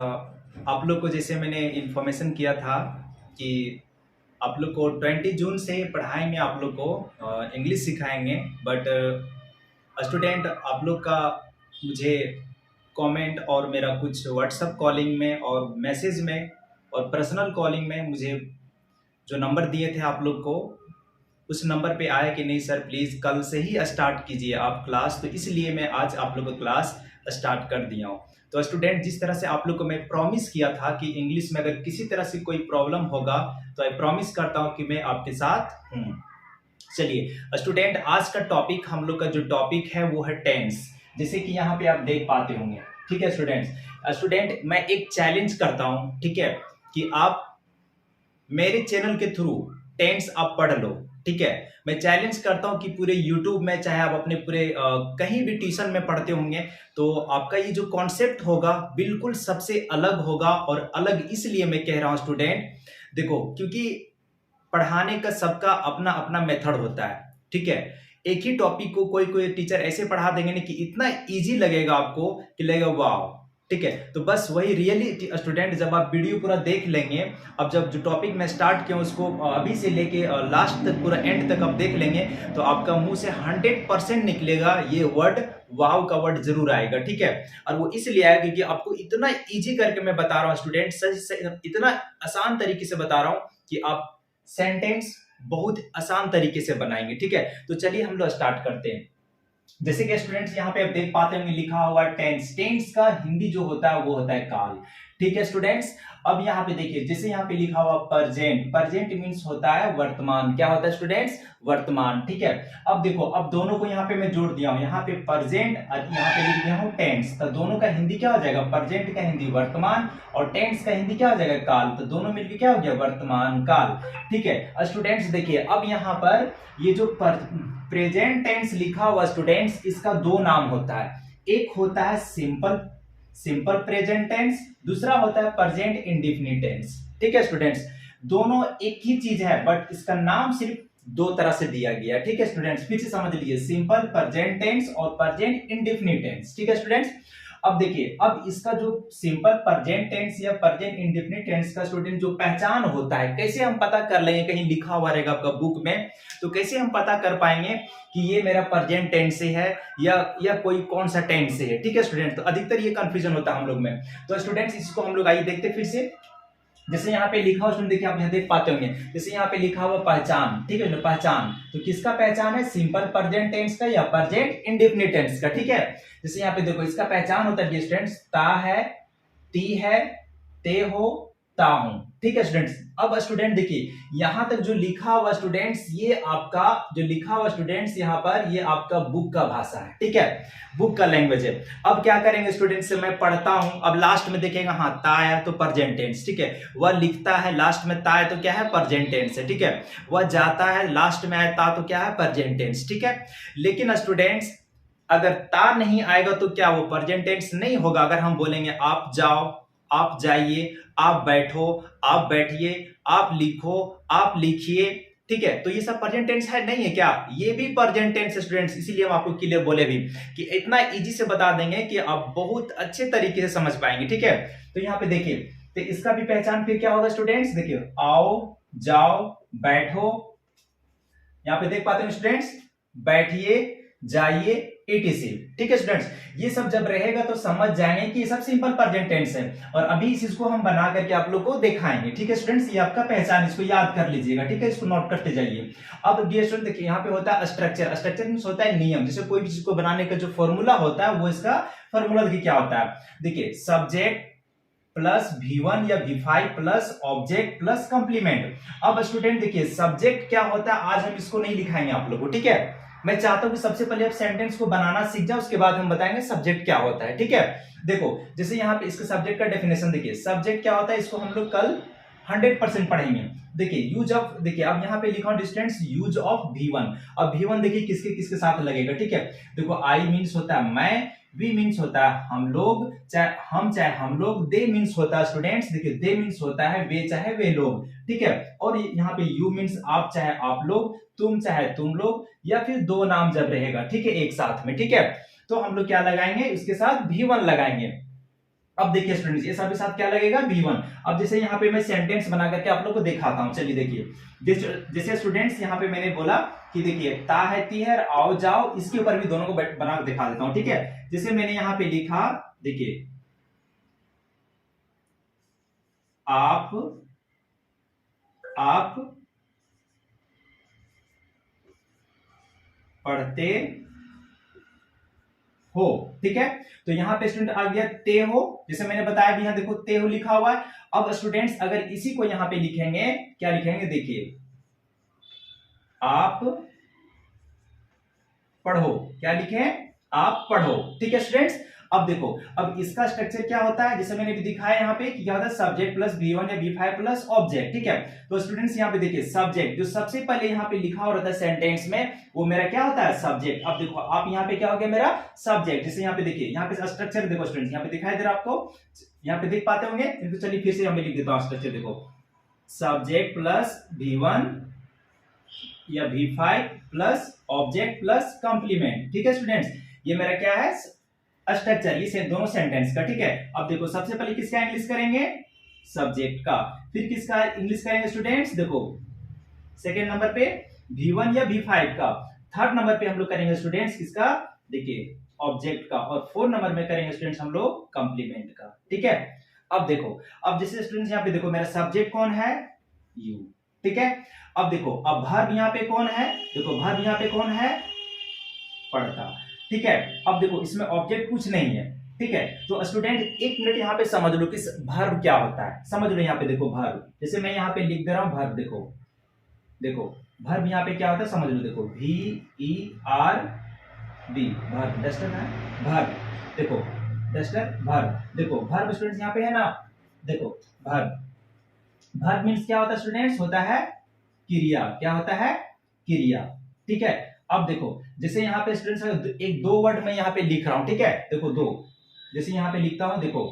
अ, आप लोग को जैसे मैंने इन्फॉर्मेशन किया था कि आप लोग को 20 जून से पढ़ाएंगे, आप लोग को इंग्लिश सिखाएंगे। बट स्टूडेंट आप लोग का मुझे कमेंट और मेरा कुछ व्हाट्सएप कॉलिंग में और मैसेज में और पर्सनल कॉलिंग में मुझे जो नंबर दिए थे आप लोग को, उस नंबर पे आया कि नहीं सर प्लीज़ कल से ही स्टार्ट कीजिए आप क्लास। तो इसलिए मैं आज आप लोग को क्लास स्टार्ट कर दिया हूँ। तो स्टूडेंट, जिस तरह से आप लोग को मैं प्रॉमिस किया था कि इंग्लिश में अगर किसी तरह से कोई प्रॉब्लम होगा तो आई प्रॉमिस करता हूँ कि मैं आपके साथ हूँ। चलिए स्टूडेंट, आज का टॉपिक, हम लोग का जो टॉपिक है वो है टेंस। जैसे कि यहाँ पे आप देख पाते होंगे। ठीक है स्टूडेंट्स, स्टूडेंट मैं एक चैलेंज करता हूँ, ठीक है, कि आप मेरे चैनल के थ्रू टेंस आप पढ़ लो। ठीक है, मैं चैलेंज करता हूं कि पूरे यूट्यूब में, चाहे आप अपने पूरे कहीं भी ट्यूशन में पढ़ते होंगे, तो आपका ये जो कॉन्सेप्ट होगा बिल्कुल सबसे अलग होगा। और अलग इसलिए मैं कह रहा हूं स्टूडेंट, देखो, क्योंकि पढ़ाने का सबका अपना अपना मेथड होता है। ठीक है, एक ही टॉपिक को कोई कोई टीचर ऐसे पढ़ा देंगे ना कि इतना इजी लगेगा आपको कि लगेगा वाह। ठीक है, तो बस वही रियली स्टूडेंट, जब आप वीडियो पूरा देख लेंगे, अब जब जो टॉपिक मैं स्टार्ट किया उसको अभी से लेके लास्ट तक, पूरा एंड तक आप देख लेंगे, तो आपका मुंह से 100% निकलेगा ये वर्ड, वाव का वर्ड जरूर आएगा। ठीक है, और वो इसलिए आएगा क्योंकि आपको इतना इजी करके मैं बता रहा हूँ स्टूडेंट, इतना आसान तरीके से बता रहा हूँ कि आप सेंटेंस बहुत आसान तरीके से बनाएंगे। ठीक है, तो चलिए हम लोग स्टार्ट करते हैं। जैसे कि स्टूडेंट्स यहाँ पे आप देख पाते होंगे लिखा हुआ टेंस। टेंस का हिंदी जो होता है वो होता है काल। ठीक है स्टूडेंट्स, अब यहाँ पे देखिए, जैसे यहाँ पे लिखा हुआ प्रेजेंट। प्रेजेंट मीन्स होता है वर्तमान। क्या होता है स्टूडेंट्स? वर्तमान। ठीक है, अब देखो, अब दोनों को यहाँ पे मैं जोड़ दिया हूँ, यहाँ पे प्रेजेंट और यहाँ पे लिख दिया हूँ टेंस। तो दोनों का हिंदी क्या हो जाएगा? प्रेजेंट का हिंदी वर्तमान और टेंस का हिंदी क्या हो जाएगा? काल। तो दोनों मिलकर क्या हो गया? वर्तमान काल। ठीक है स्टूडेंट्स, देखिए अब यहाँ पर ये जो प्रेजेंट टेंस लिखा हुआ स्टूडेंट्स, इसका दो नाम होता है। एक होता है सिंपल सिंपल प्रेजेंट टेंस, दूसरा होता है प्रेजेंट इंडेफिनिट टेंस। ठीक है स्टूडेंट्स, दोनों एक ही चीज है, बट इसका नाम सिर्फ दो तरह से दिया गया है। ठीक है स्टूडेंट्स, फिर से समझ लीजिए, सिंपल प्रेजेंट टेंस और प्रेजेंट इंडेफिनिट टेंस। ठीक है स्टूडेंट्स, अब देखिए, अब इसका जो सिंपल प्रेजेंट टेंस या प्रेजेंट इंडेफिनिट टेंस का स्टूडेंट जो पहचान होता है, कैसे हम पता कर लेंगे? कहीं लिखा हुआ रहेगा आपका बुक में, तो कैसे हम पता कर पाएंगे कि ये मेरा प्रेजेंट टेंस से है या कोई कौन सा टेंस से है? ठीक है स्टूडेंट, तो अधिकतर ये कंफ्यूजन होता है हम लोग में। तो स्टूडेंट्स, इसको हम लोग आइए देखते फिर से। जैसे यहाँ पे लिखा हुआ स्टूडेंट, देखिए आप यहाँ देख पाते होंगे, जैसे यहाँ पे लिखा हुआ पहचान। ठीक है, पहचान तो किसका पहचान है? सिंपल प्रेजेंट टेंस का या प्रेजेंट इंडेफिनिट टेंस का। ठीक है, जैसे यहाँ पे देखो, इसका पहचान होता है स्टूडेंट्स, ता है, ती है, ते हो, ता हूं। ठीक है स्टूडेंट्स, अब स्टूडेंट देखिए, यहां तक जो लिखा हुआ स्टूडेंट्स, ये आपका जो लिखा हुआ स्टूडेंट्स यहाँ पर, ये आपका बुक का भाषा है। ठीक है, बुक का लैंग्वेज है। अब क्या करेंगे स्टूडेंट्स, मैं पढ़ता हूं, अब लास्ट में देखेगा, हाँ ता है तो प्रेजेंट टेंस। ठीक है, वह लिखता है, लास्ट में ता है तो क्या है? प्रेजेंट टेंस है। ठीक है, वह जाता है, लास्ट में आए ता तो क्या है? Present tense. ठीक है, लेकिन स्टूडेंट्स, अगर ता नहीं आएगा तो क्या वो प्रेजेंट टेंस नहीं होगा? अगर हम बोलेंगे आप जाओ, आप जाइए, आप बैठो, आप बैठिए, आप लिखो, आप लिखिए, ठीक है, तो ये सब प्रेजेंट टेंस है नहीं है क्या? ये भी प्रेजेंट टेंस है स्टूडेंट्स। इसीलिए हम आपको क्लियर बोले भी कि इतना इजी से बता देंगे कि आप बहुत अच्छे तरीके से समझ पाएंगे। ठीक है, तो यहाँ पे देखिए, तो इसका भी पहचान फिर क्या होगा स्टूडेंट्स? देखिए, आओ, जाओ, बैठो, यहाँ पे देख पाते हैं स्टूडेंट्स, बैठिए, जाइए, एटीसी। ठीक है स्टूडेंट्स, ये सब जब रहेगा तो समझ जाएंगे कि ये सब सिंपल प्रेजेंट टेंस है। और अभी इस चीज को हम बना करके आप लोग को दिखाएंगे। ठीक है स्टूडेंट्स, ये आपका पहचान, इसको याद कर लीजिएगा। ठीक है, इसको नोट करते जाइए। अब डियर स्टूडेंट देखिए, यहाँ पे होता है स्ट्रक्चर। स्ट्रक्चर मींस होता है नियम। जैसे कोई भी चीज को बनाने का जो फॉर्मूला होता है, वो इसका फॉर्मूला देखिए क्या होता है। देखिए, सब्जेक्ट प्लस V1 या V5 plus object plus complement. अब स्टूडेंट देखिए, सब्जेक्ट क्या होता है, आज हम इसको नहीं लिखाएंगे आप लोगों को। ठीक है, मैं चाहता हूं कि सबसे पहले आप सेंटेंस को बनाना सीख जाओ, उसके बाद हम बताएंगे सब्जेक्ट क्या होता है। ठीक है, देखो, जैसे यहाँ पे इसके सब्जेक्ट का डेफिनेशन देखिए, सब्जेक्ट क्या होता है, इसको हम लोग कल 100% पढ़ेंगे। देखिए, यूज ऑफ, देखिए अब यहाँ पे लिखा स्टूडेंट्स, यूज ऑफ V1। अब V1 देखिए किसके किसके साथ लगेगा। ठीक है, देखो, आई मीन्स होता है मैं, वी मीन्स होता है हम लोग, चाहे हम लोग, दे मीन्स होता है स्टूडेंट्स, देखिए दे मीन्स होता है वे चाहे वे लोग। ठीक है, और यहाँ पे यू मीन्स आप चाहे आप लोग, तुम चाहे तुम लोग, या फिर दो नाम जब रहेगा, ठीक है, एक साथ में। ठीक है, तो हम लोग क्या लगाएंगे, इसके साथ V1 लगाएंगे। अब देखिए स्टूडेंट्स, ये सब के साथ क्या लगेगा V1। अब जैसे यहाँ पे मैं सेंटेंस बना करके आप लोग को दिखाता हूँ, चलिए देखिए। जैसे स्टूडेंट्स यहाँ पे मैंने बोला कि देखिए ता है ती है आओ जाओ, इसके ऊपर भी दोनों को बना के दिखा देता हूँ, ठीक है। जैसे मैंने यहाँ पे लिखा, देखिए आप पढ़ते हो, ठीक है। तो यहाँ पे स्टूडेंट आ गया ते हो, जैसे मैंने बताया भी, यहाँ देखो ते हो लिखा हुआ है। अब स्टूडेंट्स अगर इसी को यहाँ पे लिखेंगे, क्या लिखेंगे, देखिए आप पढ़ो, क्या लिखे, आप पढ़ो, ठीक है स्टूडेंट्स। अब देखो, अब इसका स्ट्रक्चर क्या होता है, जैसे मैंने भी दिखाया यहाँ पे कि क्या होता है, सब्जेक्ट प्लस V1 या V5 प्लस ऑब्जेक्ट, ठीक है। तो स्टूडेंट्स यहाँ पे देखिए सब्जेक्ट जो सबसे पहले यहाँ पे लिखा हो रहता है सेंटेंस में, वो मेरा क्या होता है, सब्जेक्ट। अब देखो आप यहाँ पे क्या हो गया मेरा सब्जेक्ट। जैसे यहाँ पे देखिए, यहाँ पे स्ट्रक्चर देखो स्टूडेंट्स, यहाँ पे दिखाई दे रहा है आपको, यहाँ पे देख पाते होंगे, तो चलिए फिर से हमें लिख देता हूँ स्ट्रक्चर। देखो सब्जेक्ट प्लस V1 या V5 plus object plus complement, ठीक है स्टूडेंट्स। ये मेरा क्या है स्ट्रक्चर, ये दोनों सेंटेंस का, ठीक है। अब देखो सबसे पहले किसका इंग्लिश करेंगे, सब्जेक्ट का, फिर किसका इंग्लिश करेंगे स्टूडेंट्स, देखो सेकेंड नंबर पे V1 या V5 का, थर्ड नंबर पे हम लोग करेंगे स्टूडेंट्स किसका, देखिए ऑब्जेक्ट का, और फोर्थ नंबर में करेंगे स्टूडेंट्स हम लोग कंप्लीमेंट का, ठीक है। अब देखो, अब जैसे स्टूडेंट्स यहाँ पे देखो मेरा सब्जेक्ट कौन है, यू, ठीक है। अब देखो, अब वर्ब यहाँ पे कौन है, देखो वर्ब यहाँ पे कौन है, पढ़ता, ठीक है। अब देखो इसमें ऑब्जेक्ट कुछ नहीं है, ठीक है। तो स्टूडेंट एक मिनट यहाँ पे समझ लो कि वर्ब क्या होता है, समझ लो। यहाँ पे देखो वर्ब, जैसे मैं यहाँ पे लिख दे रहा हूँ वर्ब, देखो देखो वर्ब यहाँ पे क्या होता है समझ लो, देखो VERB, वर्ब, डस्टर है वर्ब, देखो डस्टर वर्ब, देखो वर्ब स्टूडेंट्स यहाँ पे है ना, देखो वर्ब, वर्ब मीन्स क्या होता है स्टूडेंट्स, होता है क्रिया, क्या होता है, क्रिया, ठीक है। अब देखो जैसे यहाँ पे स्टूडेंट्स एक दो वर्ड मैं यहाँ पे लिख रहा हूं, ठीक है, देखो दो, जैसे यहाँ पे लिखता हूं, देखो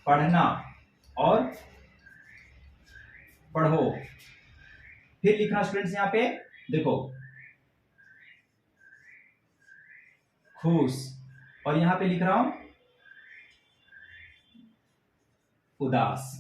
पढ़ना और पढ़ो, फिर लिखना स्टूडेंट्स यहाँ पे देखो खुश, और यहाँ पे लिख रहा हूं उदास,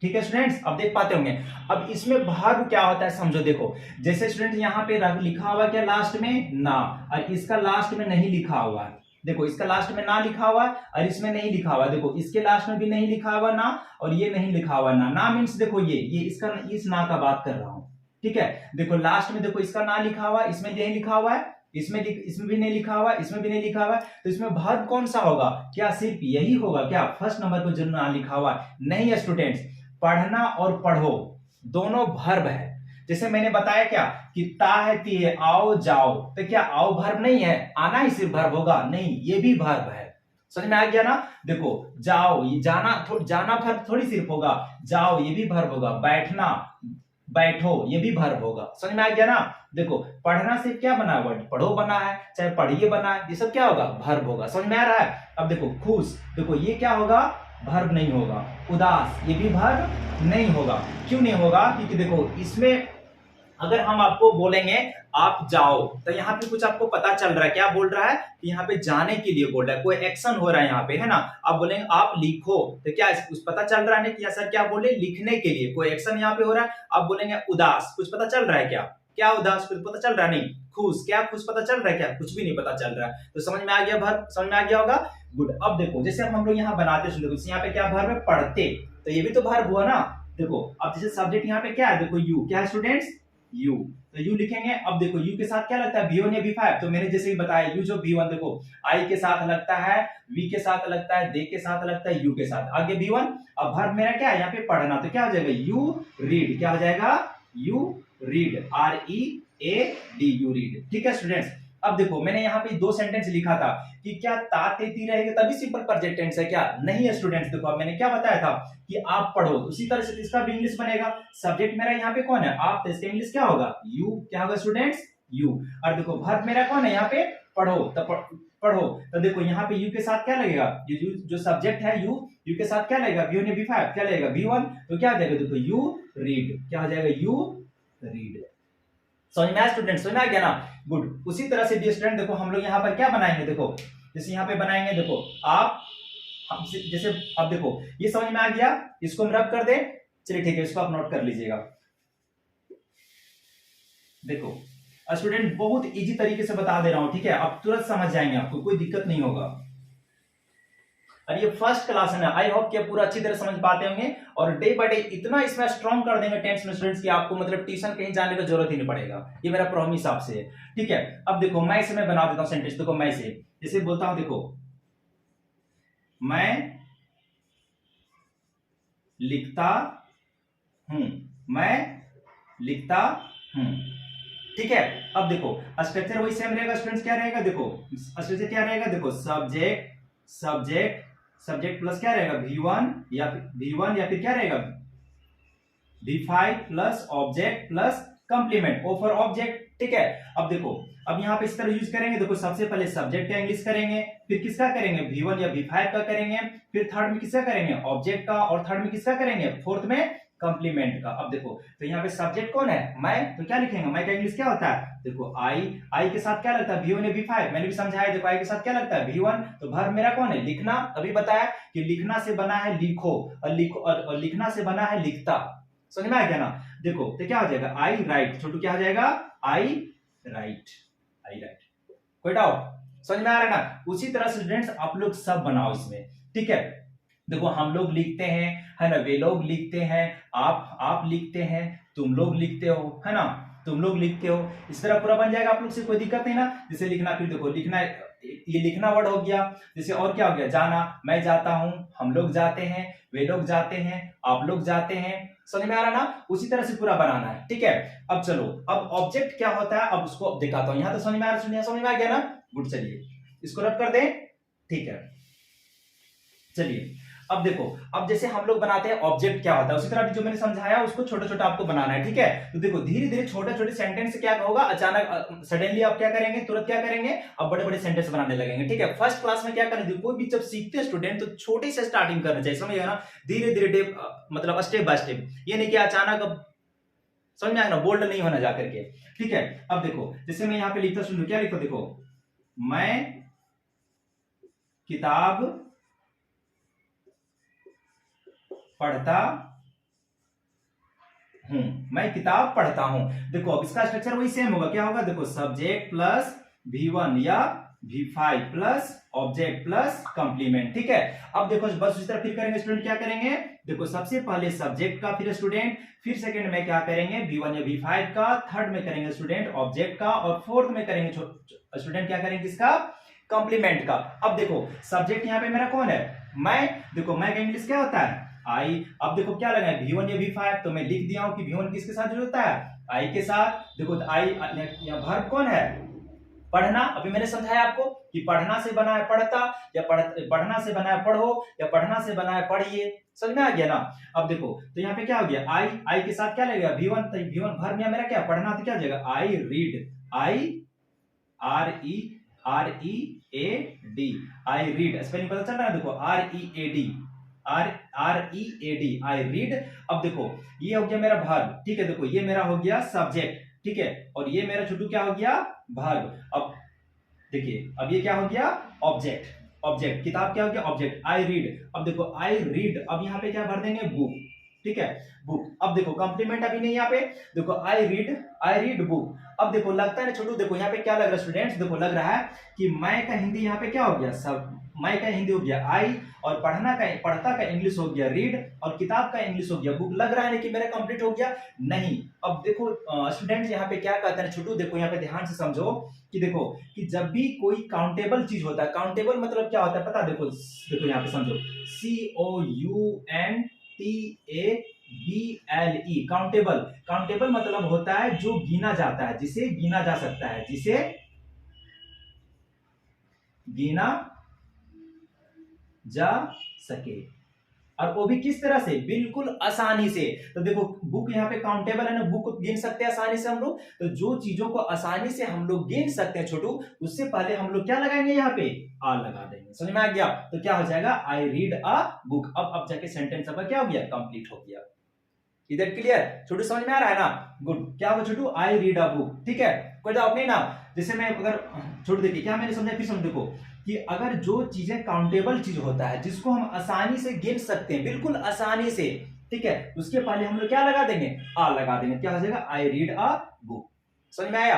ठीक है स्टूडेंट्स। अब देख पाते होंगे, अब इसमें वर्ब क्या होता है समझो, देखो जैसे स्टूडेंट यहाँ पे लिखा हुआ क्या लास्ट में ना, और इसका लास्ट में नहीं लिखा हुआ है, देखो इसका लास्ट में ना लिखा हुआ है और इसमें नहीं लिखा हुआ, देखो इसके लास्ट में भी नहीं लिखा हुआ ना, और ये नहीं लिखा हुआ ना मीन्स देखो ये इसका, इस ना का बात कर रहा हूं, ठीक है। देखो लास्ट में देखो इसका ना लिखा हुआ, इसमें नहीं लिखा हुआ है, इसमें भी नहीं लिखा हुआ, इसमें भी नहीं लिखा हुआ, तो इसमें वर्ब कौन सा होगा, क्या सिर्फ यही होगा क्या, फर्स्ट नंबर पर जो ना लिखा हुआ, नहीं है स्टूडेंट्स। पढ़ना और पढ़ो दोनों वर्ब है, जैसे मैंने बताया क्या कि ता है ती है आओ जाओ, तो क्या आओ वर्ब नहीं है, आना ही सिर्फ वर्ब होगा, नहीं ये भी वर्ब है, समझ में आ गया ना। देखो जाओ, ये जाना जाना वर्ब थोड़ी सिर्फ होगा, जाओ ये भी वर्ब होगा, बैठना बैठो ये भी वर्ब होगा, समझ में आ गया ना। देखो पढ़ना से क्या बना हुआ, पढ़ो बना है, चाहे पढ़िए बना है, ये सब क्या होगा, वर्ब होगा, समझ में आ रहा है। अब देखो खुश, देखो ये क्या होगा, वर्ब नहीं होगा, उदास ये भी वर्ब नहीं होगा, क्यों नहीं होगा, क्योंकि देखो इसमें अगर हम आपको बोलेंगे आप जाओ, तो यहाँ पे कुछ आपको पता चल रहा है, क्या बोल रहा है कि यहाँ पे जाने के लिए बोल रहा है, कोई एक्शन हो रहा है यहाँ पे, है ना। आप बोलेंगे आप लिखो, तो क्या कुछ पता चल रहा है कि सर क्या बोले, लिखने के लिए कोई एक्शन यहाँ पे हो रहा है। आप बोलेंगे उदास, कुछ पता चल रहा है क्या, क्या उदास कुछ पता चल रहा है, नहीं। खुश, क्या खुश पता चल रहा है, क्या कुछ भी नहीं पता चल रहा है। तो समझ में आ गया वर्ब, समझ में आ गया होगा, गुड। अब देखो जैसे हम लोग यहाँ बनाते हैं, देखो यहाँ पे क्या वर्ब है, पढ़ते, तो ये भी तो वर्ब हुआ ना। देखो अब जैसे सब्जेक्ट यहाँ पे क्या है, देखो यू, क्या है स्टूडेंट्स, यू, तो यू लिखेंगे। अब देखो यू के साथ क्या लगता है, V1 या V5, तो मैंने जैसे भी बताया यू जो V1 देखो आई के साथ लगता है, V के साथ लगता है, दे के साथ लगता है, यू के साथ, आगे V1। अब वर्ब मेरा क्या है यहाँ पे पढ़ना, तो क्या हो जाएगा, यू रीड, क्या हो जाएगा, you read, READ, you read, ठीक है स्टूडेंट्स। अब देखो मैंने यहाँ पे दो सेंटेंस लिखा था कि क्या ता ते ती रहेगा तभी सिंपल प्रेजेंट टेंस है, क्या नहीं है स्टूडेंट्स। देखो अब मैंने क्या बताया था कि आप पढ़ो, उसी तरह से इसका भी इंग्लिश बनेगा। सब्जेक्ट मेरा यहाँ पे कौन है, आप, तो इसका इंग्लिश क्या होगा, यू, क्या होगा स्टूडेंट्स, यू। और देखो वर्ब मेरा कौन है यहाँ पे, पढ़ो, तो पढ़ो, तो देखो यहाँ पे यू के साथ क्या लगेगा, यू जो सब्जेक्ट है यू के साथ क्या लगेगा, V1 या V5 क्या लगेगा, V1, तो क्या आ जाएगा, देखो यू रीड, क्या हो जाएगा, यू रीड। समझ में आया स्टूडेंट, समझ में आ गया ना, गुड। उसी तरह से डी स्टूडेंट देखो हम लोग यहाँ पर क्या बनाएंगे, देखो जैसे यहाँ पे बनाएंगे, देखो आप जैसे अब देखो ये समझ में आ गया, इसको हम रब कर दे। चलिए ठीक है, इसको आप नोट कर लीजिएगा। देखो स्टूडेंट बहुत इजी तरीके से बता दे रहा हूं, ठीक है, आप तुरंत समझ जाएंगे, आपको कोई दिक्कत नहीं होगा। और ये फर्स्ट क्लास है ना, आई होप कि आप पूरा अच्छी तरह समझ पाते होंगे, और डे बाय डे इतना इसमें स्ट्रॉन्ग कर देंगे 10th में स्टूडेंट्स की आपको मतलब ट्यूशन कहीं जाने की जरूरत ही नहीं पड़ेगा, ये मेरा प्रॉमिस आपसे है, ठीक है। अब देखो मैं इसे मैं बना देता हूं सेंटेंस, देखो मैं इसे जैसे बोलता हूं, देखो मैं लिखता हूं, मैं लिखता हूं, ठीक है। अब देखो स्ट्रक्चर वही सेम रहेगा स्टूडेंट्स, क्या रहेगा, देखो स्ट्रक्चर क्या रहेगा, देखो सब्जेक्ट सब्जेक्ट सब्जेक्ट प्लस क्या रहेगा V1 या फिर क्या रहेगा V5 plus object plus complement O for object, ठीक है। अब देखो अब यहाँ पे इस तरह यूज करेंगे, देखो सबसे पहले सब्जेक्ट का इंग्लिश करेंगे, फिर किसका करेंगे V1 या V5 का करेंगे, फिर थर्ड में किसका करेंगे ऑब्जेक्ट का, और थर्ड में किसका करेंगे, फोर्थ में कंप्लीमेंट का। अब देखो तो यहाँ पे सब्जेक्ट कौन है, मैं, तो क्या लिखेंगे, मैं का इंग्लिश क्या होता है, देखो आई के साथ क्या लगता है V1 या V5, मैंने भी समझाया, देखो आई के साथ क्या लगता है V1, तो वर्ब मेरा कौन है, लिखना, अभी बताया कि लिखना से बना है लिखो, और लिखना से बना है लिखता, समझ में आ गया ना। देखो तो क्या हो जाएगा आई राइट, छोटू क्या हो जाएगा आई राइट, आई राइट, कोई डाउट, समझ में आ रहा है ना। उसी तरह से स्टूडेंट्स आप लोग सब बनाओ इसमें, ठीक है। देखो हम लोग लिखते हैं, है ना, वे लोग लिखते हैं, आप लिखते हैं, तुम लोग लिखते हो, है ना, तुम लोग लिखते हो, इस तरह पूरा बन जाएगा आप लोग से, कोई दिक्कत नहीं ना। जैसे लिखना, फिर देखो लिखना, ये लिखना वर्ड हो गया, जैसे और क्या हो गया, जाना, मैं जाता हूं, हम लोग जाते हैं, वे लोग जाते हैं, आप लोग जाते हैं, समझ में आ रहा ना। उसी तरह से पूरा बनाना है, ठीक है। अब चलो, अब ऑब्जेक्ट क्या होता है, अब उसको दिखाता हूं, यहां तो समझ में आ रहा, समझ में आ गया ना, गुड। चलिए इसको रब कर दें, ठीक है। चलिए अब देखो, अब जैसे हम लोग बनाते हैं ऑब्जेक्ट क्या होता है, उसी तरह जो मैंने समझाया उसको छोटा छोटा आपको बनाना है, ठीक है। तो देखो धीरे धीरे छोटे छोटे सेंटेंस से क्या होगा, अचानक सडनली आप क्या करेंगे, तुरंत क्या करेंगे, अब बड़े बड़े सेंटेंस बनाने लगेंगे, ठीक है। फर्स्ट क्लास में क्या करेंगे, कोई भी जब सीखते हैं स्टूडेंट तो छोटे से स्टार्टिंग करना चाहिए, समझ गया ना, धीरे धीरे मतलब स्टेप बाय स्टेप, ये नहीं कि अचानक, अब समझ में आया ना, बोल्ड नहीं होना जाकर के, ठीक है। अब देखो जैसे मैं यहाँ पे लिखता सुन, क्या लिखता, देखो मैं किताब पढ़ता हूं, मैं किताब पढ़ता हूं। देखो अब इसका स्ट्रक्चर वही सेम होगा, क्या होगा, देखो सब्जेक्ट प्लस V1 या V5 plus object plus complement, ठीक है। अब देखो बस इस तरह फिर करेंगे स्टूडेंट, क्या करेंगे, देखो सबसे पहले सब्जेक्ट का, फिर स्टूडेंट, फिर सेकंड में क्या करेंगे V1 या V5 का, थर्ड में करेंगे स्टूडेंट ऑब्जेक्ट का, और फोर्थ में करेंगे स्टूडेंट क्या करेंगे इसका, कंप्लीमेंट का। अब देखो सब्जेक्ट यहाँ पे मेरा कौन है, मैं, देखो मैं का इंग्लिश क्या होता है आई, अब देखो क्या लगा है V1 या V5, तो मैं लिख दिया हूं कि V1 किसके साथ जुड़ होता है, आई के साथ। देखो आई या वर्ब कौन है, पढ़ना, अभी मैंने समझाया आपको कि पढ़ना से बना है पढ़ता, या पढ़ना से बना है पढ़ो, या पढ़ना से बना है पढ़िए, समझ में आ गया ना। अब देखो तो यहाँ पे क्या हो गया, आई के साथ क्या लगेगा V1, तो V1 वर्ब में मेरा क्या पढ़ना, तो क्या हो जाएगा I read, I READ, I read, spelling पता चल रहा है, देखो READ, आई रीड। अब देखो ये हो गया मेरा वर्ब, ठीक है, देखो ये मेरा हो गया सब्जेक्ट, ठीक है, और ये मेरा छोटू क्या हो गया वर्ब। अब देखिए अब ये क्या हो गया ऑब्जेक्ट, किताब क्या हो गया ऑब्जेक्ट, आई रीड। अब देखो आई रीड, अब यहाँ पे क्या भर देंगे बुक, ठीक है, बुक। अब देखो कंप्लीमेंट अभी नहीं, यहाँ पे देखो आई रीड बुक। अब देखो लगता है ना छोटू, देखो यहाँ पे क्या लग रहा है स्टूडेंट्स, देखो लग रहा है कि मैं का हिंदी यहाँ पे क्या हो गया, सब मैं का हिंदी हो गया आई, और पढ़ता का इंग्लिश हो गया रीड, और किताब का इंग्लिश हो गया बुक। लग रहा है कि मेरा कंप्लीट हो गया, नहीं। अब देखो स्टूडेंट्स यहाँ पे क्या कहते हैं छोटू, देखो यहाँ पे ध्यान से समझो कि देखो कि जब भी कोई काउंटेबल चीज होता है, काउंटेबल मतलब क्या होता है पता, देखो यहाँ पे समझो COUNTABLE, काउंटेबल मतलब होता है जो गिना जाता है, जिसे गिना जा सकता है, जिसे गिना जा सके, और वो भी किस तरह से, बिल्कुल आसानी से। तो देखो बुक यहाँ पे काउंटेबल है ना, बुक को गिन सकते हैं आसानी से हम लोग, तो जो चीजों को आसानी से हम लोग गिन सकते हैं छोटू, उससे पहले हम लोग क्या लगाएंगे, यहाँ पे आ लगा देंगे, समझ में आ गया। तो क्या हो जाएगा आई रीड अ बुक। अब जाके सेंटेंस आपका क्या हो गया, कंप्लीट हो गया। इधर क्लियर छोटू, समझ में आ रहा है ना, गुड। क्या होगा छोटू, आई रीड अ बुक, ठीक है, कोई डाउट नहीं ना। जैसे मैं अगर छोड़ देखिए क्या मैंने समझा, फिर समझ, देखो कि अगर जो चीजें काउंटेबल चीज होता है, जिसको हम आसानी से गिन सकते हैं, बिल्कुल आसानी से, ठीक है, उसके पहले हम लोग क्या लगा देंगे, आ लगा देंगे। क्या हो जाएगा, आई रीड अ बुक। समझ में आया।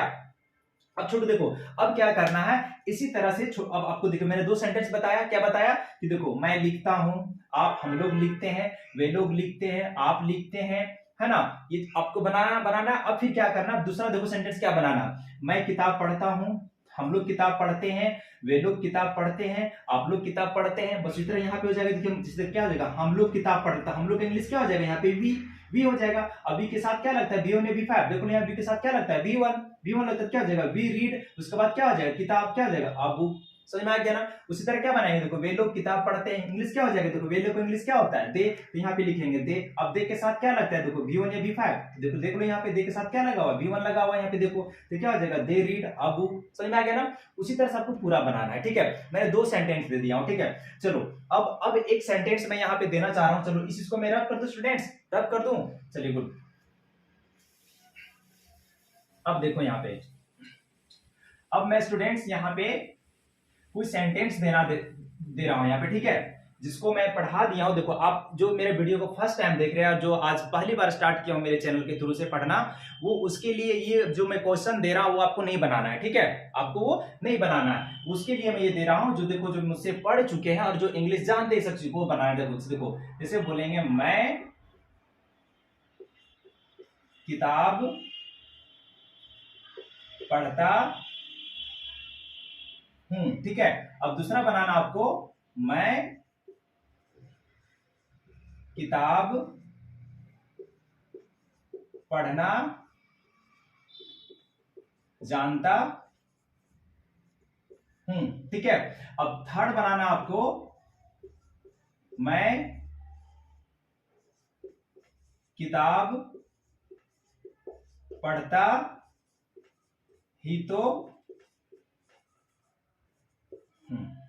अब छोटू देखो, अब क्या करना है, इसी तरह से अब आपको देखो, मैंने 2 सेंटेंस बताया। क्या बताया कि देखो, मैं लिखता हूं, आप, हम लोग लिखते हैं, वे लोग लिखते हैं, आप लिखते हैं, है ना। ये आपको बनाना। अब फिर क्या करना, दूसरा देखो सेंटेंस क्या बनाना, मैं किताब पढ़ता हूं, हम लोग किताब पढ़ते हैं, वे लोग किताब पढ़ते हैं, आप लोग किताब पढ़ते हैं। बस इस तरह यहाँ पे हो जाएगा। देखिए जिससे क्या हो जाएगा, हम लोग किताब पढ़ता, हम लोग इंग्लिश क्या हो जाएगा यहाँ पे, वी हो जाएगा। अभी के साथ क्या लगता है, वी ने V5, देखो यहाँ वी के साथ क्या लगता है, V1 लगता है, क्या हो जाएगा, वी रीड, उसके बाद क्या हो जाएगा, किताब, क्या हो जाएगा, अ बुक। समझ में आ गया ना। उसी तरह क्या बनाएंगे, देखो वे लोग किताब पढ़ते हैं, इंग्लिश क्या हो जाएगा, देखो वे लोग को इंग्लिश क्या होता है, दे, तो यहाँ पे लिखेंगे दे। अब दे के साथ क्या लगता है, देखो V1 या V5, देखो देख लो यहाँ पे दे के साथ क्या लगा हुआ, V1 लगा हुआ है यहाँ पे, देखो तो क्या हो जाएगा, दे रीड अ बुक। समझ में आ गया ना। उसी तरह से आपको पूरा बनाना है, ठीक है। मैंने 2 सेंटेंस दे दिया हूं, ठीक है। चलो अब एक सेंटेंस मैं यहाँ पे देना चाह रहा हूँ। चलो इस चीज को मैं रब कर दूं स्टूडेंट्स, रब कर दूं। चलिए गुड। अब देखो यहाँ पे, अब मैं स्टूडेंट्स यहाँ पे कुछ सेंटेंस दे रहा हूं यहाँ पे, ठीक है, जिसको मैं पढ़ा दिया हूं। देखो आप जो मेरे वीडियो को फर्स्ट टाइम देख रहे हैं, जो आज पहली बार स्टार्ट किया हूं मेरे चैनल के थ्रू से पढ़ना, वो उसके लिए ये जो मैं क्वेश्चन दे रहा हूं वो आपको नहीं बनाना है, ठीक है, आपको वो नहीं बनाना है। उसके लिए मैं ये दे रहा हूं, जो देखो जो मुझसे पढ़ चुके हैं और जो इंग्लिश जानते हैं सब चीज को बनाना है। देखो जैसे बोलेंगे, मैं किताब पढ़ता हूं, ठीक है। अब दूसरा बनाना आपको, मैं किताब पढ़ना जानता हूं, ठीक है। अब थर्ड बनाना आपको, मैं किताब पढ़ता ही तो,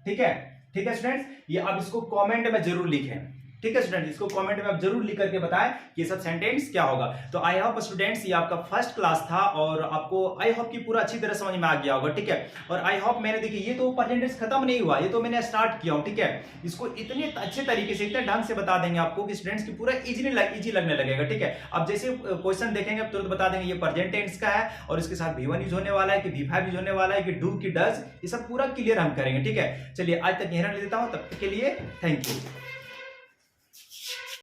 ठीक है, ठीक है स्टूडेंट्स। ये अब इसको कमेंट में जरूर लिखें, ठीक है स्टूडेंट, इसको कमेंट में आप जरूर लिख करके बताएं कि ये सब सेंटेंस क्या होगा। तो आई होप स्टूडेंट्स ये आपका फर्स्ट क्लास था और आपको आई होप कि पूरा अच्छी तरह समझ में आ गया होगा, ठीक है। और आई होप मैंने, देखिए ये तो परसेंटेज खत्म नहीं हुआ, ये तो मैंने स्टार्ट किया हूं, ठीक है। इसको इतने अच्छे तरीके से, इतने ढंग से बता देंगे आपको कि स्टूडेंट्स की पूरा इजी लगने लगेगा, ठीक है। अब जैसे क्वेश्चन देखेंगे अब तुरंत बता देंगे ये प्रेजेंट टेंस का है और इसके साथ V1 यूज होने वाला है कि V5 यूज होने वाला है कि डू की डज, ये सब पूरा क्लियर हम करेंगे, ठीक है। चलिए आज तक यहीं रख लेता हूं, तब तक के लिए थैंक यू।